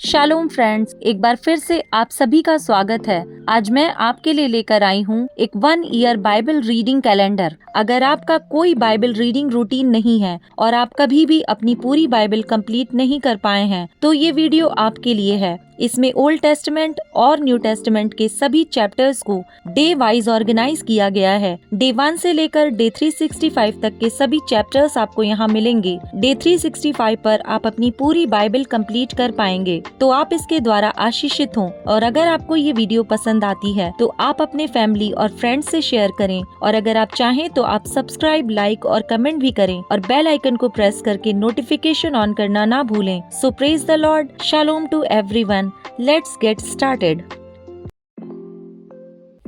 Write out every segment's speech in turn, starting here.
Shalom friends, एक बार फिर से आप सभी का स्वागत है। आज मैं आपके लिए लेकर आई हूँ एक 1 ईयर बाइबल रीडिंग कैलेंडर। अगर आपका कोई बाइबल रीडिंग रूटीन नहीं है और आप कभी भी अपनी पूरी बाइबल कंप्लीट नहीं कर पाए हैं, तो ये वीडियो आपके लिए है। इसमें ओल्ड टेस्टमेंट और न्यू टेस्टमेंट के सभी चैप्टर्स को डे वाइज ऑर्गेनाइज किया गया है। डे 1 से लेकर डे 365 तक के सभी चैप्टर्स आपको यहाँ मिलेंगे। डे 365 पर आप अपनी पूरी बाइबल कंप्लीट कर पाएंगे, तो आप इसके द्वारा आशीषित हों। और अगर आपको ये वीडियो पसंद आती है तो आप अपने फैमिली और फ्रेंड्स से शेयर करें, और अगर आप चाहें तो आप सब्सक्राइब, लाइक और कमेंट भी करें और बेल आइकन को प्रेस करके नोटिफिकेशन ऑन करना ना भूलें। So praise the lord, shalom to everyone. Let's get started.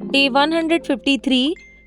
Day 153,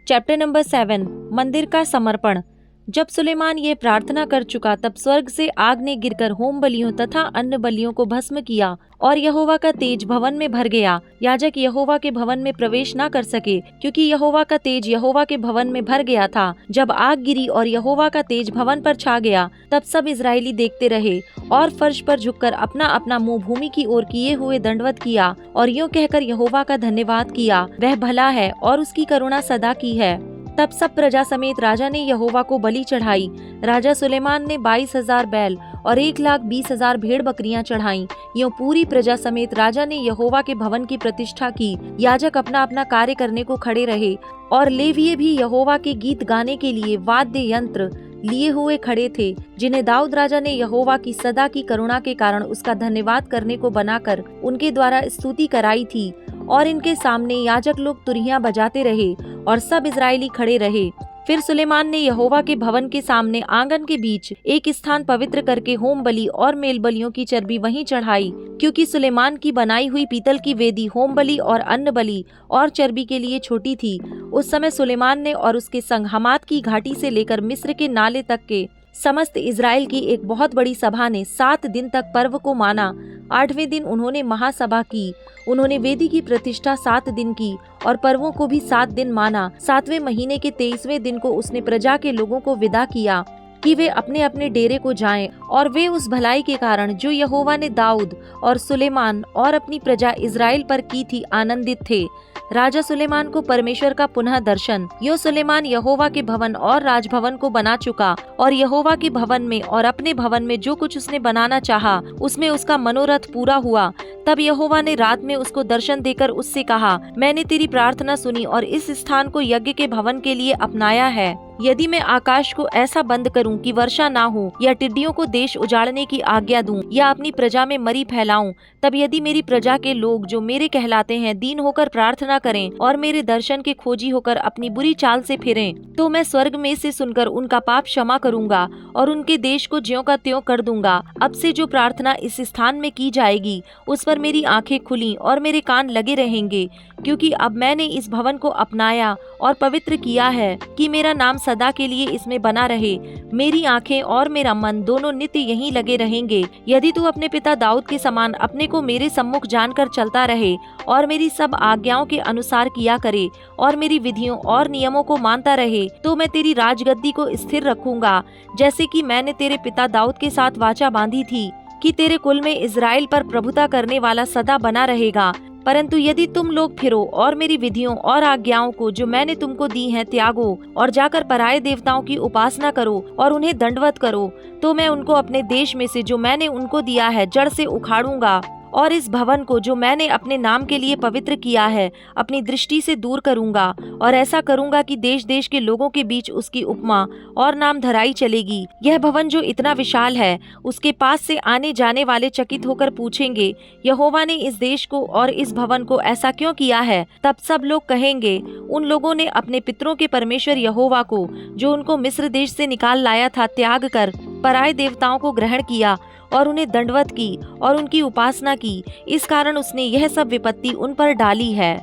chapter number 7, मंदिर का समर्पण। जब सुलेमान ये प्रार्थना कर चुका, तब स्वर्ग से आग ने गिरकर होम बलियों तथा अन्य बलियों को भस्म किया और यहोवा का तेज भवन में भर गया। याजक यहोवा के भवन में प्रवेश न कर सके, क्योंकि यहोवा का तेज यहोवा के भवन में भर गया था। जब आग गिरी और यहोवा का तेज भवन पर छा गया, तब सब इजरायली देखते रहे और फर्श पर झुककर अपना अपना मुंह भूमि की ओर किए हुए दंडवत किया और यूं कहकर यहोवा का धन्यवाद किया, वह भला है और उसकी करुणा सदा की है। तब सब प्रजा समेत राजा ने यहोवा को बलि चढ़ाई। राजा सुलेमान ने 22,000 बैल और 1,20,000 भेड़ बकरियां चढ़ाई। यूं पूरी प्रजा समेत राजा ने यहोवा के भवन की प्रतिष्ठा की। याजक अपना अपना कार्य करने को खड़े रहे और लेविये भी यहोवा के गीत गाने के लिए वाद्य यंत्र लिए हुए खड़े थे, जिन्हें दाऊद राजा ने यहोवा की सदा की करुणा के कारण उसका धन्यवाद करने को बनाकर उनके द्वारा स्तुति कराई थी। और इनके सामने याजक लोग तुरहियां बजाते रहे और सब इजरायली खड़े रहे। फिर सुलेमान ने यहोवा के भवन के सामने आंगन के बीच एक स्थान पवित्र करके होम बलि और मेल बलियों की चर्बी वहीं चढ़ाई, क्योंकि सुलेमान की बनाई हुई पीतल की वेदी होम बलि और अन्न बलि और चर्बी के लिए छोटी थी। उस समय सुलेमान ने और उसके संग हमात की घाटी से लेकर मिस्र के नाले तक के समस्त इजराइल की एक बहुत बड़ी सभा ने 7 दिन तक पर्व को माना। 8वें दिन उन्होंने महासभा की। उन्होंने वेदी की प्रतिष्ठा 7 दिन की और पर्वों को भी 7 दिन माना। 7वें महीने के 23वें दिन को उसने प्रजा के लोगों को विदा किया कि वे अपने अपने डेरे को जाएं, और वे उस भलाई के कारण जो यहोवा ने दाऊद और सुलेमान और अपनी प्रजा इजराइल पर की थी आनंदित थे। राजा सुलेमान को परमेश्वर का पुनः दर्शन। यो सुलेमान यहोवा के भवन और राजभवन को बना चुका, और यहोवा के भवन में और अपने भवन में जो कुछ उसने बनाना चाहा, उसमें उसका मनोरथ पूरा हुआ। तब यहोवा ने रात में उसको दर्शन देकर उससे कहा, मैंने तेरी प्रार्थना सुनी और इस स्थान को यज्ञ के भवन के लिए अपनाया है। यदि मैं आकाश को ऐसा बंद करूं कि वर्षा ना हो, या टिड्डियों को देश उजाड़ने की आज्ञा दूं, या अपनी प्रजा में मरी फैलाऊं, तब यदि मेरी प्रजा के लोग जो मेरे कहलाते हैं दीन होकर प्रार्थना करें और मेरे दर्शन के खोजी होकर अपनी बुरी चाल से फिरें, तो मैं स्वर्ग में से सुनकर उनका पाप क्षमा करूंगा और उनके देश को ज्यों का त्यों कर दूंगा। अब से जो प्रार्थना इस स्थान में की जाएगी, उस पर मेरी आंखें खुली और मेरे कान लगे रहेंगे, क्योंकि अब मैंने इस भवन को अपनाया और पवित्र किया है कि मेरा नाम सदा के लिए इसमें बना रहे। मेरी आंखें और मेरा मन दोनों नित्य यहीं लगे रहेंगे। यदि तू अपने पिता दाऊद के समान अपने को मेरे सम्मुख जानकर चलता रहे और मेरी सब आज्ञाओं के अनुसार किया करे और मेरी विधियों और नियमों को मानता रहे, तो मैं तेरी राजगद्दी को स्थिर रखूंगा, जैसे कि मैंने तेरे पिता दाऊद के साथ वाचा बांधी थी कि तेरे कुल में इजराइल पर प्रभुता करने वाला सदा बना रहेगा। परंतु यदि तुम लोग फिरो और मेरी विधियों और आज्ञाओं को जो मैंने तुमको दी हैं त्यागो और जाकर पराये देवताओं की उपासना करो और उन्हें दंडवत करो, तो मैं उनको अपने देश में से जो मैंने उनको दिया है जड़ से उखाड़ूंगा और इस भवन को जो मैंने अपने नाम के लिए पवित्र किया है अपनी दृष्टि से दूर करूंगा। और ऐसा करूंगा कि देश देश के लोगों के बीच उसकी उपमा और नाम धराई चलेगी। यह भवन जो इतना विशाल है, उसके पास से आने जाने वाले चकित होकर पूछेंगे, यहोवा ने इस देश को और इस भवन को ऐसा क्यों किया है? तब सब लोग कहेंगे, उन लोगों ने अपने पितरों के परमेश्वर यहोवा को, जो उनको मिस्र देश से निकाल लाया था, त्याग कर पराये देवताओं को ग्रहण किया और उन्हें दंडवत की और उनकी उपासना की। इस कारण उसने यह सब विपत्ति उन पर डाली है।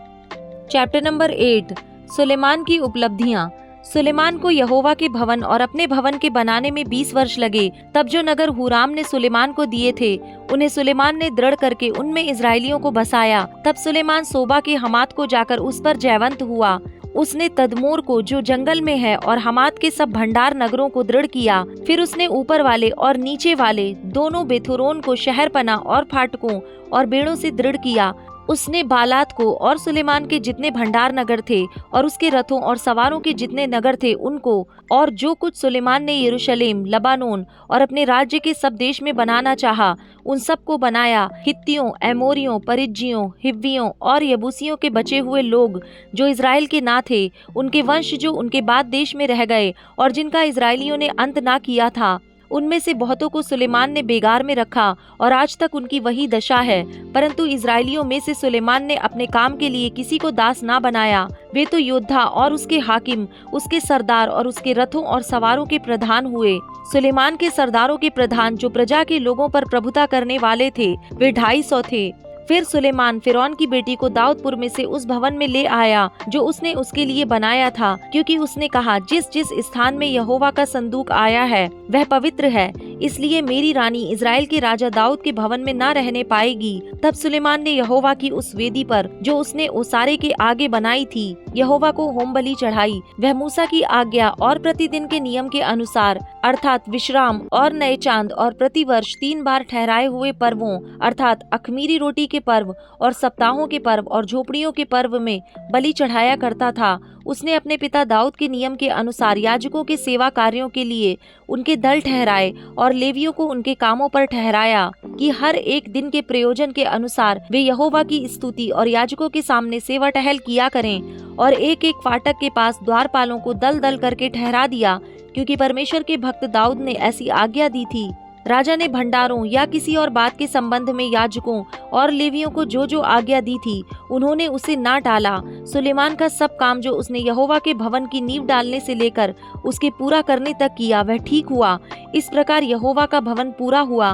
चैप्टर नंबर 8, सुलेमान की उपलब्धियां। सुलेमान को यहोवा के भवन और अपने भवन के बनाने में 20 वर्ष लगे। तब जो नगर हुराम ने सुलेमान को दिए थे, उन्हें सुलेमान ने दृढ़ करके उनमें इजराइलियों को बसाया। तब सुलेमान सोबा के हमात को जाकर उस पर जयवंत हुआ उसने तदमोर को जो जंगल में है और हमात के सब भंडार नगरों को दृढ़ किया। फिर उसने ऊपर वाले और नीचे वाले दोनों बेथुरोन को शहरपना और फाटकों और बेड़ों से दृढ़ किया। उसने बालात को और सुलेमान के जितने भंडार नगर थे और उसके रथों और सवारों के जितने नगर थे उनको, और जो कुछ सुलेमान ने यरूशलेम, लबानोन और अपने राज्य के सब देश में बनाना चाहा, उन सब को बनाया। हित्तियों, एमोरियों, परिज्जियों, हिव्वियों और यबूसियों के बचे हुए लोग जो इज़राइल के ना थे, उनके वंश जो उनके बाद देश में रह गए और जिनका इज़राइलियों ने अंत ना किया था, उनमें से बहुतों को सुलेमान ने बेगार में रखा और आज तक उनकी वही दशा है। परंतु इज़राइलियों में से सुलेमान ने अपने काम के लिए किसी को दास ना बनाया। वे तो योद्धा और उसके हाकिम, उसके सरदार और उसके रथों और सवारों के प्रधान हुए। सुलेमान के सरदारों के प्रधान जो प्रजा के लोगों पर प्रभुता करने वाले थे, वे 250 थे। फिर सुलेमान फिरौन की बेटी को दाऊदपुर में से उस भवन में ले आया जो उसने उसके लिए बनाया था, क्योंकि उसने कहा, जिस जिस स्थान में यहोवा का संदूक आया है वह पवित्र है, इसलिए मेरी रानी इज़राइल के राजा दाऊद के भवन में न रहने पाएगी। तब सुलेमान ने यहोवा की उस वेदी पर जो उसने ओसारे के आगे बनाई थी, यहोवा को होम बलि चढ़ाई। वह मूसा की आज्ञा और प्रतिदिन के नियम के अनुसार, अर्थात विश्राम और नए चांद और प्रतिवर्ष 3 बार ठहराए हुए पर्वों, अर्थात अखमीरी रोटी के पर्व और सप्ताहों के पर्व और झोपड़ियों के पर्व में बलि चढ़ाया करता था। उसने अपने पिता दाऊद के नियम के अनुसार याजकों के सेवा कार्यों के लिए उनके दल ठहराए और लेवियों को उनके कामों पर ठहराया कि हर एक दिन के प्रयोजन के अनुसार वे यहोवा की स्तुति और याजकों के सामने सेवा टहल किया करें। और एक एक फाटक के पास द्वारपालों को दल दल करके ठहरा दिया, क्योंकि परमेश्वर के भक्त दाऊद ने ऐसी आज्ञा दी थी। राजा ने भंडारों या किसी और बात के संबंध में याजकों और लेवियों को जो जो आज्ञा दी थी, उन्होंने उसे ना टाला। सुलेमान का सब काम जो उसने यहोवा के भवन की नींव डालने से लेकर उसके पूरा करने तक किया, वह ठीक हुआ। इस प्रकार यहोवा का भवन पूरा हुआ।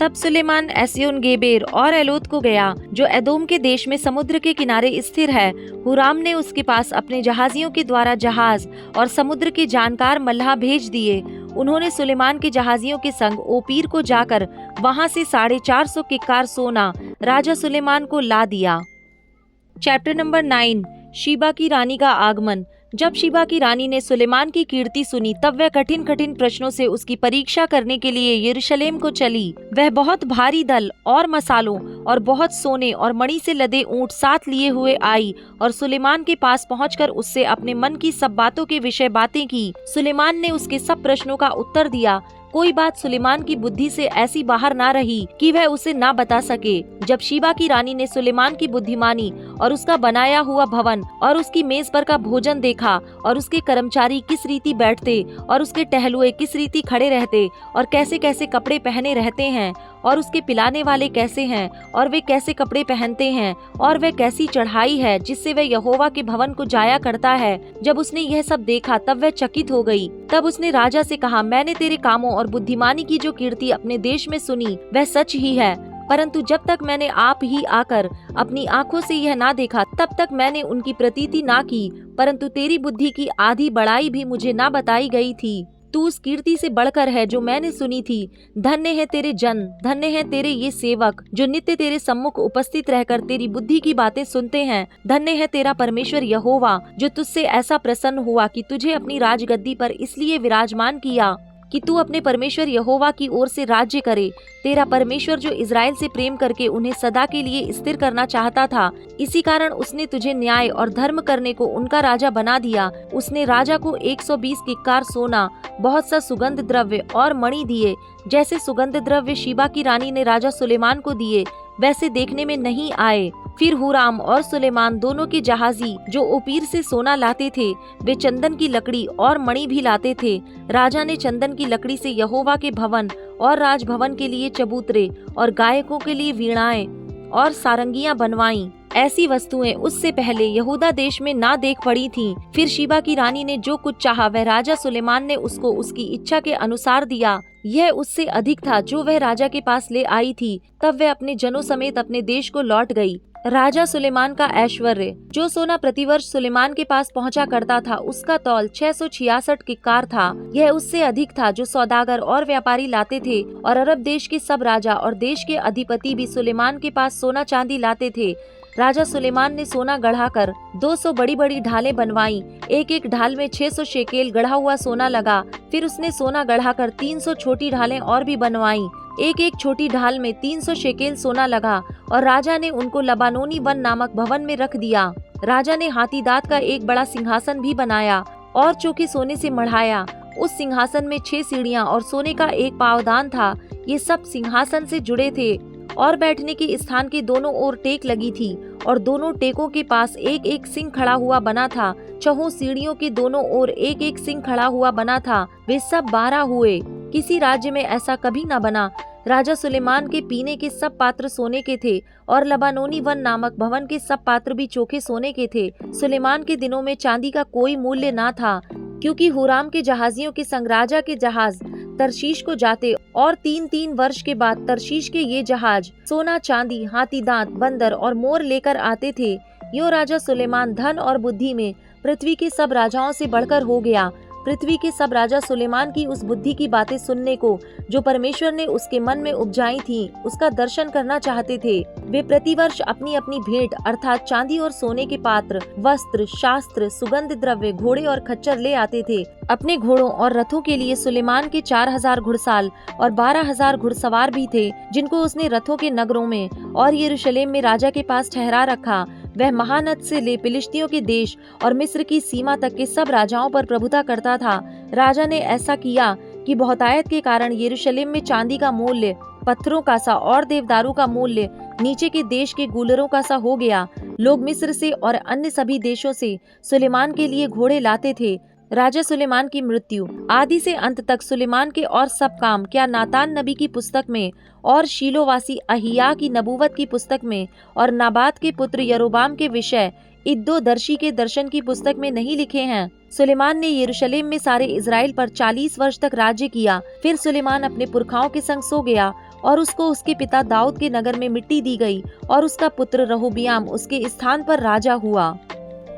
तब सुलेमान एस्योन गेबेर और एलोत को गया, जो एदोम के देश में समुद्र के किनारे स्थिर है। हुराम ने उसके पास अपने जहाजियों के द्वारा जहाज और समुद्र के जानकार मल्लाह भेज दिए। उन्होंने सुलेमान के जहाजियों के संग ओपीर को जाकर वहां से 450 किक्कार सोना राजा सुलेमान को ला दिया। चैप्टर नंबर 9, शीबा की रानी का आगमन। जब शीबा की रानी ने सुलेमान की कीर्ति सुनी, तब वह कठिन कठिन प्रश्नों से उसकी परीक्षा करने के लिए यरूशलेम को चली। वह बहुत भारी दल और मसालों और बहुत सोने और मणि से लदे ऊंट साथ लिए हुए आई और सुलेमान के पास पहुंचकर उससे अपने मन की सब बातों के विषय बातें की। सुलेमान ने उसके सब प्रश्नों का उत्तर दिया। कोई बात सुलेमान की बुद्धि से ऐसी बाहर ना रही कि वह उसे ना बता सके। जब शीबा की रानी ने सुलेमान की बुद्धिमानी और उसका बनाया हुआ भवन और उसकी मेज पर का भोजन देखा और उसके कर्मचारी किस रीति बैठते और उसके टहलुए किस रीति खड़े रहते और कैसे कैसे कपड़े पहने रहते हैं और उसके पिलाने वाले कैसे हैं और वे कैसे कपड़े पहनते हैं और वह कैसी चढ़ाई है जिससे वह यहोवा के भवन को जाया करता है। जब उसने यह सब देखा तब वह चकित हो गई। तब उसने राजा से कहा, मैंने तेरे कामों और बुद्धिमानी की जो कीर्ति अपने देश में सुनी वह सच ही है, परंतु जब तक मैंने आप ही आकर अपनी आंखों से यह ना देखा तब तक मैंने उनकी प्रतीति ना की। परंतु तेरी बुद्धि की आधी बड़ाई भी मुझे ना बताई गई थी। तू उस कीर्ति से बढ़कर है जो मैंने सुनी थी। धन्य है तेरे जन, धन्य है तेरे ये सेवक जो नित्य तेरे सम्मुख उपस्थित रहकर तेरी बुद्धि की बातें सुनते हैं। धन्य है तेरा परमेश्वर यहोवा जो तुझसे ऐसा प्रसन्न हुआ कि तुझे अपनी राजगद्दी पर इसलिए विराजमान किया कि तू अपने परमेश्वर यहोवा की ओर से राज्य करे। तेरा परमेश्वर जो इज़राइल से प्रेम करके उन्हें सदा के लिए स्थिर करना चाहता था, इसी कारण उसने तुझे न्याय और धर्म करने को उनका राजा बना दिया। उसने राजा को 120 किक्कार सोना, बहुत सा सुगंध द्रव्य और मणि दिए। जैसे सुगंध द्रव्य शीबा की रानी ने राजा सुलेमान को दिए, वैसे देखने में नहीं आए। फिर हुराम और सुलेमान दोनों के जहाजी जो ओपीर से सोना लाते थे, वे चंदन की लकड़ी और मणि भी लाते थे। राजा ने चंदन की लकड़ी से यहोवा के भवन और राजभवन के लिए चबूतरे और गायकों के लिए वीणाएं और सारंगियां बनवाईं। ऐसी वस्तुएं उससे पहले यहूदा देश में ना देख पड़ी थीं। फिर शीबा की रानी ने जो कुछ चाहा वह राजा सुलेमान ने उसको उसकी इच्छा के अनुसार दिया। यह उससे अधिक था जो वह राजा के पास ले आई थी। तब वह अपने जनों समेत अपने देश को लौट गई। राजा सुलेमान का ऐश्वर्य। जो सोना प्रतिवर्ष सुलेमान के पास पहुंचा करता था, उसका तौल 666 किक्कार था। यह उससे अधिक था जो सौदागर और व्यापारी लाते थे, और अरब देश के सब राजा और देश के अधिपति भी सुलेमान के पास सोना चांदी लाते थे। राजा सुलेमान ने सोना गढ़ाकर 200 बड़ी बड़ी ढालें बनवाई। एक एक ढाल में 600 शेकेल गढ़ा हुआ सोना लगा। फिर उसने सोना गढ़ाकर 300 छोटी ढालें और भी बनवाई। एक एक छोटी ढाल में 300 शेकेल सोना लगा और राजा ने उनको लबानोनी वन नामक भवन में रख दिया। राजा ने हाथी दांत का एक बड़ा सिंहासन भी बनाया और चौकी सोने से मढ़ाया। उस सिंहासन में 6 सीढ़ियां और सोने का एक पावदान था। ये सब सिंहासन से जुड़े थे और बैठने के स्थान के दोनों ओर टेक लगी थी और दोनों टेकों के पास एक एक सिंह खड़ा हुआ बना था। 6 सीढ़ियों के दोनों ओर एक एक सिंह खड़ा हुआ बना था। वे सब 12 हुए। किसी राज्य में ऐसा कभी न बना। राजा सुलेमान के पीने के सब पात्र सोने के थे और लबानोनी वन नामक भवन के सब पात्र भी चोखे सोने के थे। सुलेमान के दिनों में चांदी का कोई मूल्य ना था, क्योंकि हुराम के जहाजियों के संग राजा के जहाज तरशीश को जाते और 3-3 वर्ष के बाद तरशीश के ये जहाज सोना, चांदी, हाथी दांत, बंदर और मोर लेकर आते थे। यूं राजा सुलेमान धन और बुद्धि में पृथ्वी के सब राजाओं से बढ़कर हो गया। पृथ्वी के सब राजा सुलेमान की उस बुद्धि की बातें सुनने को जो परमेश्वर ने उसके मन में उपजाई थी, उसका दर्शन करना चाहते थे। वे प्रतिवर्ष अपनी अपनी भेंट अर्थात चांदी और सोने के पात्र, वस्त्र, शास्त्र, सुगंध द्रव्य, घोड़े और खच्चर ले आते थे। अपने घोड़ों और रथों के लिए सुलेमान के 4000 घुड़साल और 12000 घुड़सवार भी थे, जिनको उसने रथों के नगरों में और यरूशलेम में राजा के पास ठहरा रखा। वह महानद से ले फिलिस्तियों के देश और मिस्र की सीमा तक के सब राजाओं पर प्रभुता करता था। राजा ने ऐसा किया कि बहुतायत के कारण यरूशलेम में चांदी का मूल्य पत्थरों का सा और देवदारू का मूल्य नीचे के देश के गूलरों का सा हो गया। लोग मिस्र से और अन्य सभी देशों से सुलेमान के लिए घोड़े लाते थे। राजा सुलेमान की मृत्यु। आदि से अंत तक सुलेमान के और सब काम क्या नातान नबी की पुस्तक में और शीलोवासी अहिया की नबूवत की पुस्तक में और नाबात के पुत्र यरोबाम के विषय इद्दो दर्शी के दर्शन की पुस्तक में नहीं लिखे हैं? सुलेमान ने यरूशलेम में सारे इज़राइल पर 40 वर्ष तक राज्य किया। फिर सुलेमान अपने पुरखाओं के संग सो गया और उसको उसके पिता दाऊद के नगर में मिट्टी दी गई और उसका पुत्र रहोबियाम उसके स्थान पर राजा हुआ।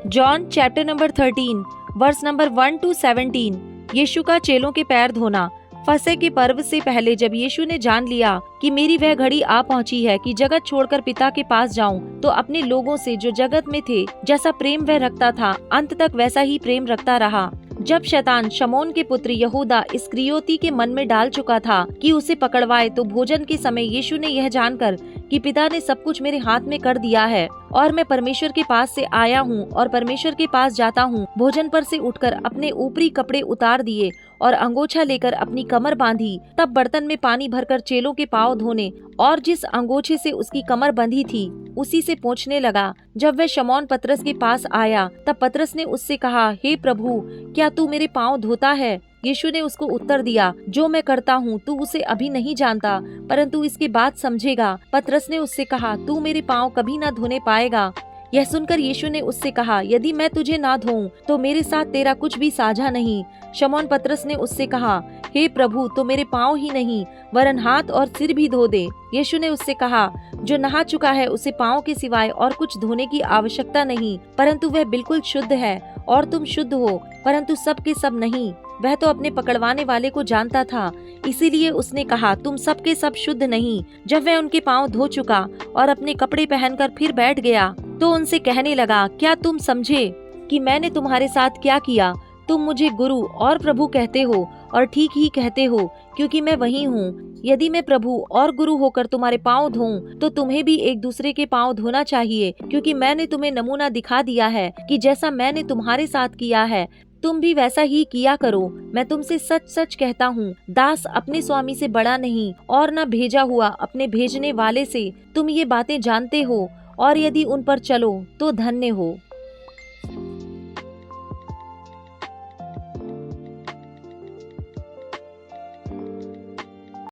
John chapter number 13 verse number 1 to 17। यीशु का चेलों के पैर धोना। फसह के पर्व से पहले जब यीशु ने जान लिया कि मेरी वह घड़ी आ पहुंची है कि जगत छोड़कर पिता के पास जाऊं, तो अपने लोगों से जो जगत में थे जैसा प्रेम वह रखता था, अंत तक वैसा ही प्रेम रखता रहा। जब शैतान शमौन के पुत्र यहूदा इस्करियोती के मन में डाल चुका था कि उसे पकड़वाए, तो भोजन के समय यीशु ने यह जानकर कि पिता ने सब कुछ मेरे हाथ में कर दिया है और मैं परमेश्वर के पास से आया हूँ और परमेश्वर के पास जाता हूँ, भोजन पर से उठकर अपने ऊपरी कपड़े उतार दिए और अंगोछा लेकर अपनी कमर बांधी। तब बर्तन में पानी भरकर चेलों के पाँव धोने और जिस अंगोछे से उसकी कमर बंधी थी उसी से पोंछने लगा। जब वह शमौन पतरस के पास आया, तब पतरस ने उससे कहा, हे प्रभु, क्या तू मेरे पाँव धोता है? यीशु ने उसको उत्तर दिया, जो मैं करता हूँ तू उसे अभी नहीं जानता, परंतु इसके बाद समझेगा। पतरस ने उससे कहा, तू मेरे पाँव कभी न धोने पाएगा। यह सुनकर यीशु ने उससे कहा, यदि मैं तुझे ना धोऊं तो मेरे साथ तेरा कुछ भी साझा नहीं। शमौन पतरस ने उससे कहा, हे प्रभु, तो मेरे पाँव ही नहीं वरन हाथ और सिर भी धो दे। यीशु ने उससे कहा, जो नहा चुका है उसे पाँव के सिवाय और कुछ धोने की आवश्यकता नहीं, परंतु वह बिल्कुल शुद्ध है। और तुम शुद्ध हो, परंतु सब के सब नहीं। वह तो अपने पकड़वाने वाले को जानता था, इसीलिए उसने कहा, तुम सब के सब शुद्ध नहीं। जब वह उनके पाँव धो चुका और अपने कपड़े पहनकर फिर बैठ गया, तो उनसे कहने लगा, क्या तुम समझे कि मैंने तुम्हारे साथ क्या किया? तुम मुझे गुरु और प्रभु कहते हो और ठीक ही कहते हो, क्योंकि मैं वही हूँ। यदि मैं प्रभु और गुरु होकर तुम्हारे पाँव धोऊं, तो तुम्हें भी एक दूसरे के पाँव धोना चाहिए, क्योंकि मैंने तुम्हें नमूना दिखा दिया है कि जैसा मैंने तुम्हारे साथ किया है तुम भी वैसा ही किया करो। मैं तुमसे सच सच कहता हूँ, दास अपने स्वामी से बड़ा नहीं और न भेजा हुआ अपने भेजने वाले से। तुम ये बातें जानते हो और यदि उन पर चलो तो धन्य हो।